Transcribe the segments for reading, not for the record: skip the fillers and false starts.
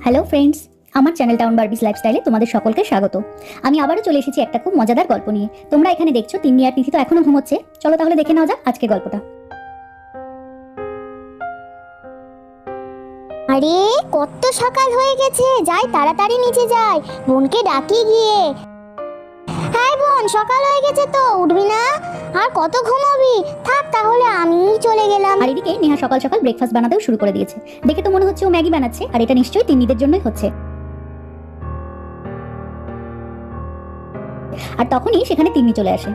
Hello friends, আমার channel town Barbie's লাইফস্টাইলে তোমাদের সকলকে স্বাগত। আমি আবারও চলে এসেছি একটা খুব মজাদার গল্প নিয়ে। তোমরা এখানে দেখছো তিন্নি আর তিথি তো এখনো ঘুমোচ্ছে। চলো তাহলে দেখে নেওয়া যাক আজকের গল্পটা। আরে কত সকাল হয়ে গেছে, যাই তাড়াতাড়ি নিচে যাই, বোনকে ডাকি গিয়ে। হ্যাঁ বোন, সকাল হয়ে গেছে তো, উঠবি না? আর কত ঘুমাবি? থাক তাহলে আমিই চলে গেলাম। আর এদিকে নেহা সকাল সকাল ব্রেকফাস্ট বানাতেও শুরু করে দিয়েছে। দেখে তো মনে হচ্ছে ও ম্যাগি বানাচ্ছে, আর এটা নিশ্চয়ই তিন্নিদের জন্যই হচ্ছে। আর তখনই সেখানে তিন্নি চলে আসে।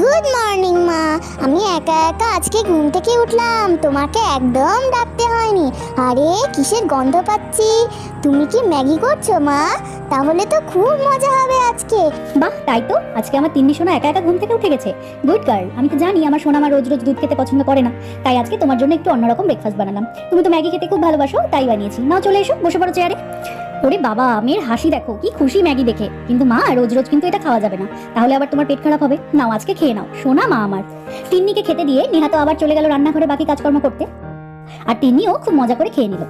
গুড মর্নিং মা, আমি একা একা আজকে ঘুম থেকে উঠলাম, তোমাকে একদম ডাকতে হয়নি। আরে কিসের গন্ধ পাচ্ছি, তুমি কি ম্যাগি করছো মা? তাহলে তো খুব মজা হবে আজকে। বাহ, তাই তো, আজকে আমার তিন্নি সোনা একা একা ঘুম থেকে উঠে গেছে। Good girl. আমি তো জানি আমার সোনা মা রোজ রোজ দুধ খেতে পছন্দ করে না, তাই আজকে তোমার জন্য একটু অন্যরকম ব্রেকফাস্ট বানালাম। তুমি তো ম্যাগি খেতে খুব ভালোবাসো, তাই বানিয়েছি। নাও চলে এসো, বসে পড়ো চেয়ারে। ওরে বাবা, মেয়ের হাসি দেখো, কি খুশি ম্যাগি দেখে। কিন্তু মা, রোজ রোজ কিন্তু এটা খাওয়া যাবে না, তাহলে আবার তোমার পেট খারাপ হবে। নাও আজকে খেয়ে নাও সোনা মা আমার। তিন্নিকে খেতে দিয়ে নেহা তো আবার চলে গেল রান্নাঘরে বাকি কাজকর্ম করতে, আর তিন্নিও খুব মজা করে খেয়ে নিল।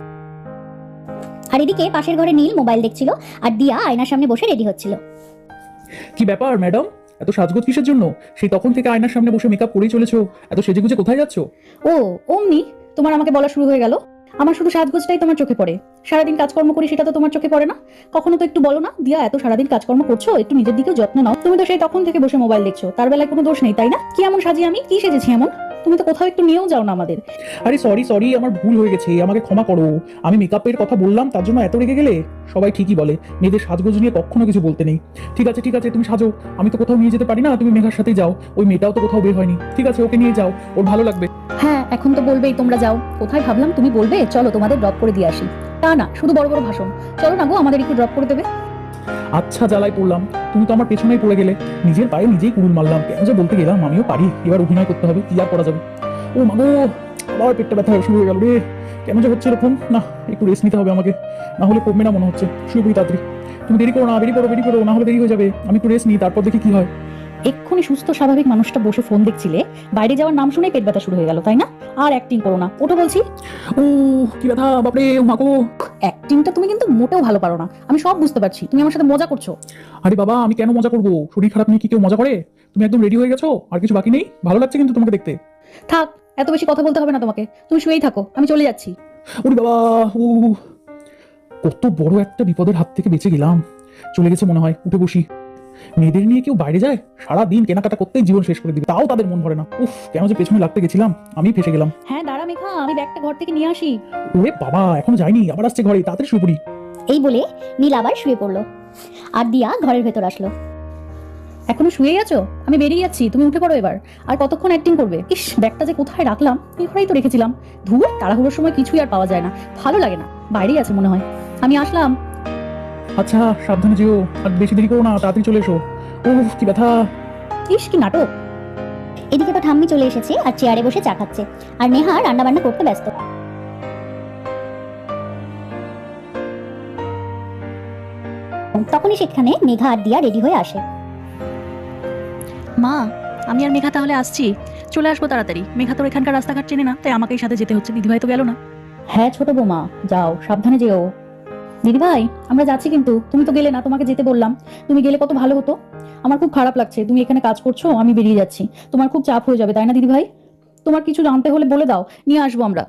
আর এদিকে পাশের ঘরে নীল মোবাইল দেখছিল, আর দিয়া আয়নার সামনে বসে রেডি হচ্ছিল। কি ব্যাপার ম্যাডাম, এত সাজগোজ কিসের জন্য? সেই তখন থেকে আয়নার সামনে বসে মেকআপ করেই চলেছো, এত সেজেগুজে কোথায় যাচ্ছো? ও অমনি তোমার আমাকে বলা শুরু হয়ে গেল? আমার শুধু সাজগোজটাই তোমার চোখে পড়ে, সারাদিন কাজকর্ম করি সেটা তো তোমার চোখে পড়ে না? কখনো তো একটু বলো না, দিয়া এত সারাদিন কাজকর্ম করছো, একটু নিজের দিকেও যত্ন নাও। তুমি তো সেই তখন থেকে বসে মোবাইল দেখছো, তার বেলায় কোনো দোষ নেই তাই না? কি এমন সাজি আমি, কি সেজেছি এমন? তুমি তো কোথাও একটু নিয়েও যাও না আমাদের। আরে সরি, আমার ভুল হয়ে গেছে, আমাকে ক্ষমা করো। আমি মেকআপের কথা বললাম তার জন্য এত রেগে গেলে? সবাই ঠিকই বলে মেয়েদের সাজগোজ নিয়ে কখনো কিছু বলতে নেই। ঠিক আছে তুমি সাজো, আমি তো কোথাও নিয়ে যেতে পারি না, তুমি মেঘার সাথেই যাও। ওই মেয়েটাও তো কোথাও বের হয়নি, ঠিক আছে ওকে নিয়ে যাও, ওর ভালো লাগবে। হ্যাঁ, এখন তো বলবেই তোমরা যাও। কোথায় ভাবলাম তুমি বলবে চলো তোমাদের ড্রপ করে দিয়ে আসি, তা না শুধু বড় বড় ভাষণ। চলো না গো, আমাদের একটু ড্রপ করে দেবে। আচ্ছা জ্বালায় পড়লাম, তুমি তো আমার পেছনেই পড়ে গেলে, নিজের পায়ে নিজেই কুড়ুল মারলাম। কেন যে বলতে গেলাম, আমিও পারি, এবার অভিনয় করতে হবে, কি আর করা যাবে। ও মাগো, আবার পেটটা ব্যথা শুরু হয়ে গেল রে। কেন যে হচ্ছে এরকম, না একটু রেস্ট নিতে হবে আমাকে, না হলে কমবে না মনে হচ্ছে। শুয়ে পড়ি তাড়াতাড়ি। তুমি দেরি করো না, বেরিয়ে পড়ো, না হলে দেরি হয়ে যাবে। আমি একটু রেস্ট নিই, তারপর দেখি কি হয়। এক্ষুনি সুস্থ স্বাভাবিক মানুষটা বসে ফোন দেখছিলে, বাইরে যাওয়ার নাম শুনেই পেট ব্যথা শুরু হয়ে গেল তাই না? আর অ্যাক্টিং করো না, ওটা বলছি। ও কি ব্যথা, বাপরে, ও মাগো। অ্যাক্টিংটা তুমি কিন্তু মোটেও ভালো পারো না, আমি সব বুঝতে পারছি। তুমি আমার সাথে মজা করছো। আরে বাবা, আমি কেন মজা করবো? শরীর খারাপ নিয়ে কি কেউ মজা করে? তুমি একদম রেডি হয়ে গেছো, আর কিছু বাকি নেই? ভালো লাগছে কিন্তু তোমাকে দেখতে। থাক, এত বেশি কথা বলতে হবে না তোমাকে, তুমি শুয়েই থাকো, আমি চলে যাচ্ছি। ওরে বাবা, ও কত বড় একটা বিপদের হাত থেকে বেঁচে গেলাম। চলে গেছে মনে হয়, উঠে বসি। মেয়েদের নিয়ে কেউ বাইরে যায়, সারা দিন কেনাকাটা করতেই জীবন শেষ করে দিবে, তাও তাদের মন ভরে না। উফ, কেন যে পেছনে লাগতে গেছিলাম, আমি ফেসে গেলাম। হ্যাঁ দাঁড়া মেঘা, আমি ব্যাগটা ঘর থেকে নিয়ে আসি। ওরে বাবা, এখনো যায়নি, আবার আসছে ঘরে, তাড়াতাড়ি শুয়ে পড়ি। এই বলে নীল আবার শুয়ে পড়লো, আর দিয়া ঘরের ভেতর আসলো। এখনো শুয়েই আছো? আমি বেরিয়ে যাচ্ছি, তুমি উঠে পড়ো এবার। আর কতক্ষণ অ্যাক্টিং করবে? ইস, ব্যাগটা যে কোথায় রাখলাম, এই ঘরেই তো রেখেছিলাম। ধুর, তাড়াহুড়োর সময় কিছুই আর পাওয়া যায় না, ভালো লাগে না। বাইরেই আছে মনে হয়, আমি আসলাম। আচ্ছা সাবধানে যেও, আর বেশি দেরি করো না, তাড়াতাড়ি চলে এসো। ও কি ব্যথা। ইস কি নাটক। এদিকে তো ঠাম্মি চলে এসেছে আর চেয়ারে বসে চা খাচ্ছে, আর নেহা রান্না বান্না করতে ব্যস্ত। তখনই সেখানে মেঘা আর দিয়া রেডি হয়ে আসে। মা, আমি আর মেঘা তাহলে আসছি, চলে আসবো তাড়াতাড়ি। মেঘা তো এখানকার রাস্তাঘাট চেনে না, তাই আমাকেই সাথে যেতে হচ্ছে, দিদিভাই তো গেল না। হ্যাঁ ছোট বৌমা, যাও সাবধানে যেও। দিদিভাই আমরা যাচ্ছি, কিন্তু তুমি তো গেলে না, তোমাকে যেতে বললাম। তুমি গেলে কত ভালো হতো। আমার খুব খারাপ লাগছে, তুমি এখানে কাজ করছো, আমি বেরিয়ে যাচ্ছি। তোমার খুব চাপ হয়ে যাবে তাই না দিদিভাই? তোমার কিছু জানতে হলে বলে দাও, নিয়ে আসবো আমরা।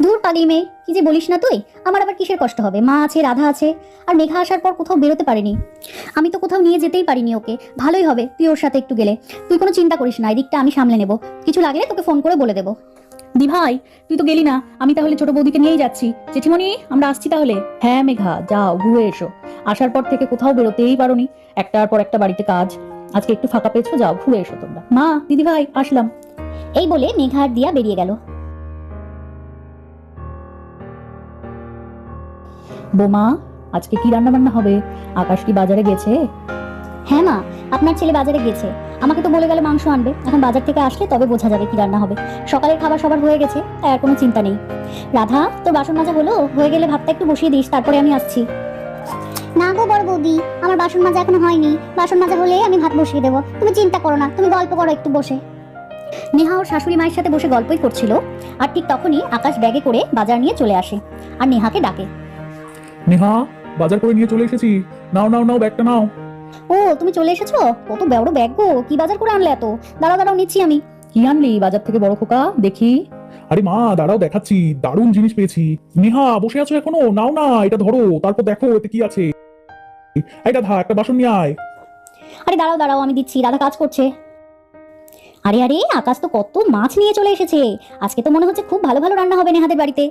দূর পাগলি মেয়ে, কি যে বলিস না তুই। আমার আবার কিসের কষ্ট হবে? মা আছে, রাধা আছে, আর মেঘা আসার পর কোথাও বেরোতে পারিনি। আমি তো কোথাও নিয়ে যেতেই পারিনি ওকে। ভালোই হবে তুই ওর সাথে একটু গেলে। তুই কোনো চিন্তা করিস না, এদিকটা আমি সামলে নেব। কিছু লাগলে তোকে ফোন করে বলে দেবো। দিভাই তুই তো গেলি না, আমি তাহলে ছোট বৌদিকে নিয়েই যাচ্ছি। জেঠিমণি আমরা আসছি তাহলে। হ্যাঁ মেঘা, যাও ঘুরে এসো। আসার পর থেকে কোথাও বেরোতেই পারোনি, একটার পর একটা বাড়িতে কাজ। আজকে একটু ফাঁকা পেয়েছো, যাও ঘুরে এসো তোমরা। মা, দিদিভাই আসলাম। এই বলে মেঘা আর দিয়া বেরিয়ে গেল। বোমা, আজকে কি রান্না বান্না হবে? আকাশ কি বাজারে গেছে? হ্যাঁ মা, আপনার ছেলে বাজারে গেছে, আমাকে তো বলে গেলে মাংস আনবে। এখন বাজার থেকে আসলে তবে বোঝা যাবে কি রান্না হবে। সকালের খাবার সবার হয়ে গেছে, তাই আর কোনো চিন্তা নেই। রাধা, তোর বাসন মাজা হলো? হয়ে গেলে ভাতটা একটু বসিয়ে দিস, তারপরে আমি আসছি। না গো বড় বৌদি, আমার বাসন মাজা এখনো হয়নি, বাসন মাজা হলে আমি ভাত বসিয়ে দেবো। তুমি চিন্তা করো না, তুমি গল্প করো একটু বসে। নেহা ওর শাশুড়ি মায়ের সাথে বসে গল্পই করছিল, আর ঠিক তখনই আকাশ ব্যাগে করে বাজার নিয়ে চলে আসে আর নেহাকে ডাকে। নেহা, বাজার করে নিয়ে চলে এসেছি। নাও নাও নাও, ব্যাগটা নাও। ও তুমি চলে এসেছো? কত বড় ব্যাগ গো, কি বাজার করে আনলে এত? দাঁড়াও দাঁড়াও, নিচ্ছি আমি। কি আনলি বাজার থেকে বড় খোকা, দেখি। আরে মা দাঁড়াও, দেখাচ্ছি, দারুণ জিনিস পেয়েছি। নেহা, বসে আছো এখনো? নাও না, এটা ধরো, তারপর দেখো এতে কি আছে। এই রাধা, একটা বাসন নিয়ে আয়। আরে দাঁড়াও দাঁড়াও, আমি দিচ্ছি, রাধা কাজ করছে। আরে আরে, আকাশ তো কত মাছ নিয়ে চলে এসেছে। আজকে তো মনে হচ্ছে খুব ভালো ভালো রান্না হবে নেহাদের বাড়িতে।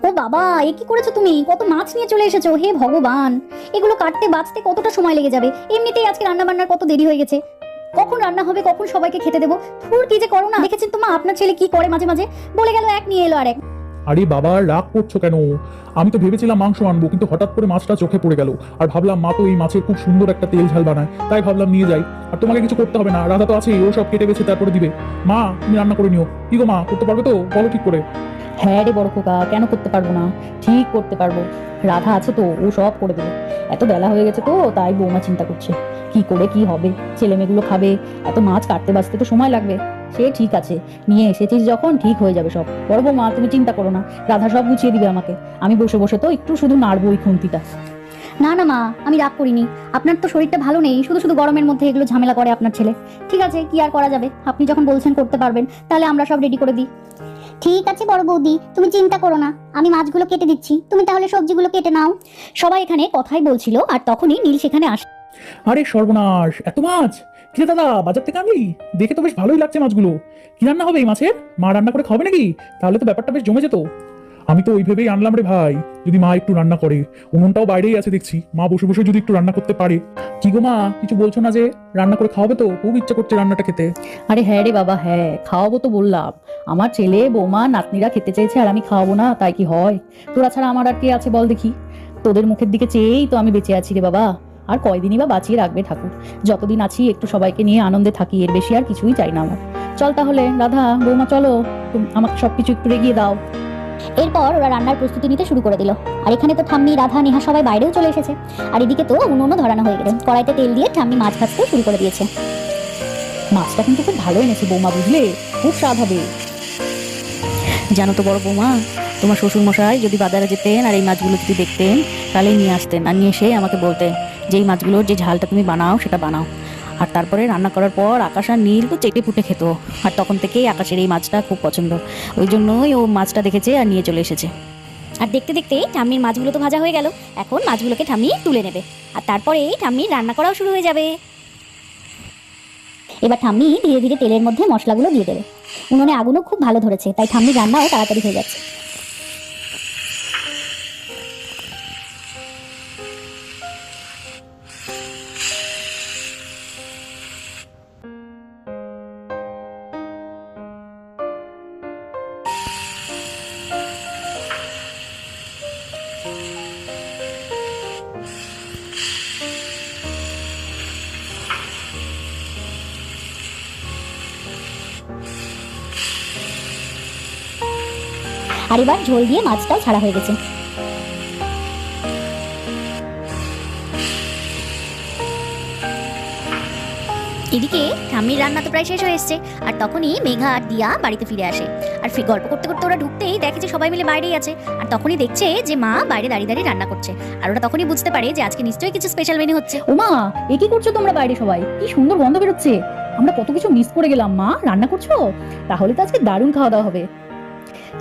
ও বাবা, এ কি করেছো তুমি? কত মাছ নিয়ে চলে এসেছো, হে ভগবান! এগুলো কাটতে বাঁচতে কতটা সময় লেগে যাবে। এমনিতেই আজকে রান্না বান্নার কত দেরি হয়ে গেছে। কখন রান্না হবে, কখন সবাইকে খেতে দেবো? থুর, কি যে করো না। দেখেছেন তো মা, আপনার ছেলে কি করে মাঝে মাঝে। বলে গেল এক, নিয়ে এলো আর এক। আরে বাবা, রাগ করছো কেন? আমি তো ভেবেছিলাম মাংস আনবো, কিন্তু হঠাৎ করে মাছটা চোখে পড়ে গেল। আর ভাবলাম মা তো এই মাছের খুব সুন্দর একটা তেল ঝাল বানায়, তাই ভাবলাম নিয়ে যাই। আর তোমাকে কিছু করতে হবে না, রাধা তো আছেই, ও সব কেটে বেছে তারপরে দিবে। মা, তুমি রান্না করে নিও। কি গো মা, করতে পারবে তো? বলো ঠিক করে। হ্যাঁ রে বড় খোকা, কেন করতে পারবো না, ঠিক করতে পারবো। রাধা আছে তো, ও সব করে দেবে। এত বেলা হয়ে গেছে তো, তাই বৌমা চিন্তা করছে কি করে কি হবে, ছেলে মেয়েগুলো খাবে, এত মাছ কাটতে বাঁচতে তো সময় লাগবে। সে ঠিক আছে, নিয়ে এসেছিস যখন ঠিক হয়ে যাবে সব। বড় বৌমা তুমি চিন্তা করো না, রাধা সব গুছিয়ে দিবে আমাকে। আমি বসে বসে তো একটু শুধু নাড়বো ওই খুন্তিটা। না না মা, আমি রাগ করিনি। আপনার তো শরীরটা ভালো নেই, শুধু শুধু গরমের মধ্যে এগুলো ঝামেলা করে আপনার ছেলে। ঠিক আছে, কি আর করা যাবে, আপনি যখন বলছেন করতে পারবেন, তাহলে আমরা সব রেডি করে দিই। ঠিক আছে বড় বৌদি, তুমি চিন্তা করো না, আমি মাছগুলো কেটে দিচ্ছি, তুমি তাহলে সবজিগুলো কেটে নাও। সবাই এখানে কথাই বলছিল, আর তখনই নীল সেখানে আসে। আরে সর্বনাশ, এত মাছ! কি রে দাদা, বাজার থেকে আনলি? দেখে তো বেশ ভালোই লাগছে মাছগুলো। কি রান্না হবে এই মাছের? মা রান্না করে খাবে নাকি? তাহলে তো ব্যাপারটা বেশ জমে যেত। আমি তো ওই ভেবেই আনলাম রে ভাই, যদি মা একটু রান্না করে। উনুনটাও বাইরেই আছে দেখছি, মা বসে বসে যদি একটু রান্না করতে পারে। কি গো মা, কিছু বলছো না যে? রান্না করে খাওয়াবে তো? খুব ইচ্ছা করছে রান্নাটা খেতে। আরে হ্যাঁ রে বাবা, হ্যাঁ খাওয়াবো তো বললাম। আমার ছেলে বৌমা নাতনিরা খেতে চেয়েছে, আর আমি খাওয়াবো না তাই কি হয়? তোরা ছাড়া আমার আর কে আছে বল দেখি? তোদের মুখের দিকে চেয়েই তো আমি বেঁচে আছি রে বাবা। আর কয়দিনই বা বাঁচিয়ে রাখবে ঠাকুর। যতদিন আছি একটু সবাইকে নিয়ে আনন্দে থাকি, এর বেশি আর কিছুই চাই না আমার। চল তাহলে রাধা বৌমা, চলো, আমাকে সবকিছু একটু এগিয়ে দাও। এরপর ওরা রান্নার প্রস্তুতি নিতে শুরু করে দিল। আর এখানে তো ঠাম্মি, রাধা, নেহা সবাই বাইরেও চলে এসেছে। আর এদিকে তো উনুনও ধরানো হয়ে গেছে। কড়াইতে তেল দিয়ে ঠাম্মি মাছ ভাজতে শুরু করে দিয়েছে। মাছটা কিন্তু খুব ভালো এনেছে বৌমা, বুঝলে, খুব স্বাদ হবে। জানো তো বড় বৌমা, তোমার শ্বশুর মশাই যদি বাজারে যেতেন আর এই মাছগুলো যদি দেখতেন, তাহলে নিয়ে আসতেন, আর নিয়ে এসে আমাকে বলতেন যে এই মাছগুলোর যে ঝালটা তুমি বানাও সেটা বানাও। আর তারপরে রান্না করার পর আকাশ আর নীল তো চেটে পুটে খেত। আর তখন থেকেই আকাশের এই মাছটা খুব পছন্দ, ওই জন্যই ও মাছটা দেখেছে আর নিয়ে চলে এসেছে। আর দেখতে দেখতে ঠাম্মির মাছগুলো তো ভাজা হয়ে গেল। এখন মাছগুলোকে ঠাম্মি তুলে নেবে, আর তারপরে ঠাম্মির রান্না করাও শুরু হয়ে যাবে। এবার ঠাম্মি ধীরে ধীরে তেলের মধ্যে মশলাগুলো দিয়ে দেবে। উনুনে আগুনও খুব ভালো ধরেছে, তাই ঠাম্মির রান্নাও তাড়াতাড়ি হয়ে যাচ্ছে। আর এবার ঝোল দিয়ে মাছটাও ছাড়া হয়ে গেছে। এদিকে ঠাম্মির রান্না তো প্রায় শেষ হয়ে এসছে। আর তখনই মেঘা আর দিয়া বাড়িতে ফিরে আসে। আর গল্প করতে করতে ওরা ঢুকতেই দেখে যে সবাই মিলে বাইরেই আছে। আর তখনই দেখছে যে মা বাইরে দাঁড়িয়ে দাঁড়িয়ে রান্না করছে। আর ওরা তখনই বুঝতে পারে যে আজকে নিশ্চয়ই কিছু স্পেশাল মেনু হচ্ছে। ওমা, এ কি করছো তোমরা বাইরে সবাই? কি সুন্দর গন্ধ বেরোচ্ছে। আমরা কত কিছু মিস করে গেলাম। মা রান্না করছো? তাহলে তো আজকে দারুণ খাওয়া দাওয়া হবে।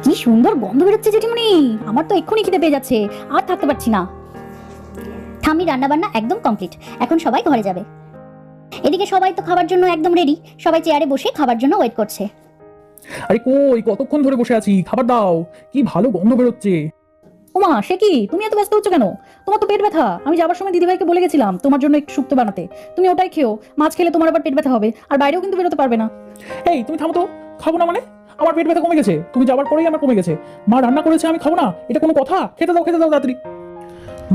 কি সুন্দর গন্ধ বেরোচ্ছে জেঠিমণি, আমার তো এক্ষুনি খিদে পেয়ে যাচ্ছে, আর থাকতে পারছি না। ঠাম্মির রান্না বান্না একদম কমপ্লিট, এখন সবাই ঘরে যাবে। এদিকে সবাই তো খাবার জন্য একদম রেডি, সবাই চেয়ারে বসে খাবার জন্য ওয়েট করছে। আরে কই, কতক্ষণ ধরে বসে আছি, খাবার দাও। কি ভালো গন্ধ বেরোচ্ছে। ওমা, সে কি, তুমি এত ব্যস্ত হচ্ছ কেন? তোমার তো পেট ব্যথা। আমি যাবার সময় দিদিভাইকে বলে গেছিলাম তোমার জন্য একটু শুক্তো বানাতে। তুমি ওটাই খেও, মাছ খেলে তোমার আবার পেট ব্যথা হবে, আর বাইরেও কিন্তু বেরোতে পারবে না। এই তুমি থামো তো। খাবো না মানে? আমার পেট ব্যথা কমে গেছে, তুমি যাবার পরেই আমার কমে গেছে। মা রান্না করেছে, আমি খাবো না, এটা কোনো কথা? খেতে দাও, খেতে দাও তাড়াতাড়ি।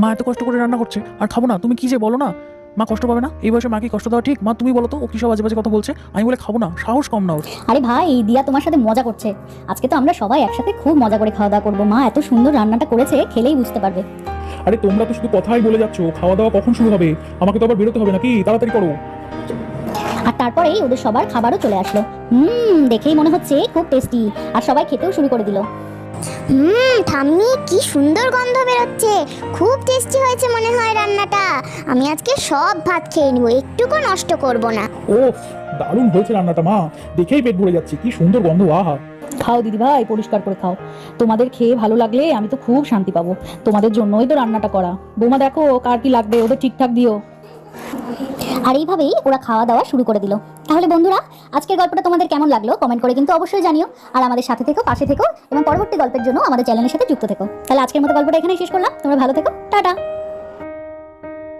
মা এত কষ্ট করে রান্না করছে, আর খাবো না? তুমি কি যে বলো না, মা কষ্ট পাবে না? এই বয়সে মাকে কষ্ট দেওয়া ঠিক? মা তুমি বলো তো, ও কি সব বাজে বাজে কথা বলছে। আমি বলে খাবো না, সাহস কম না ওর। আরে ভাই, দিয়া তোমার সাথে মজা করছে। আজকে তো আমরা সবাই একসাথে খুব মজা করে খাওয়া দাওয়া করবো। মা এত সুন্দর রান্নাটা করেছে, খেলেই বুঝতে পারবে। আরে তোমরা তো শুধু কথাই বলে যাচ্ছ, খাওয়া দাওয়া কখন শুরু হবে? আমাকে তো আবার বেরোতে হবে নাকি? তাড়াতাড়ি করো। আর তারপরেই ওদের সবার খাবারও চলে আসলো। দেখেই মনে হচ্ছে খুব টেস্টি। আর সবাই খেতেও শুরু করে দিল। ঠাম্মি কি সুন্দর গন্ধ বেরোচ্ছে, খুব টেস্টি হয়েছে মনে হয় রান্নাটা। আমি আজকে সব ভাত খেয়ে নিব, একটুকু নষ্ট করব না। ও দারুণ হয়েছে রান্নাটা মা, দেখেই পেট ভরে যাচ্ছে, কি সুন্দর গন্ধ, আহা। খাও দিদি ভাই, পরিষ্কার করে খাও। তোমাদের খেয়ে ভালো লাগলে আমি তো খুব শান্তি পাবো। তোমাদের জন্যই তো রান্নাটা করা। বৌমা দেখো কার কি লাগবে, ওদের ঠিকঠাক দিও। আর এইভাবেই ওরা খাওয়া দাওয়া শুরু করে দিল। তাহলে বন্ধুরা, আজকের গল্পটা তোমাদের কেমন লাগলো কমেন্ট করে কিন্তু অবশ্যই জানিও। আর আমাদের সাথে থেকো, পাশে থেকো এবং পরবর্তী গল্পের জন্য আমাদের চ্যানেলের সাথে যুক্ত থেকো। তাহলে আজকের মতো গল্পটা এখানেই শেষ করলাম। তোমরা ভালো থেকো, টাটা।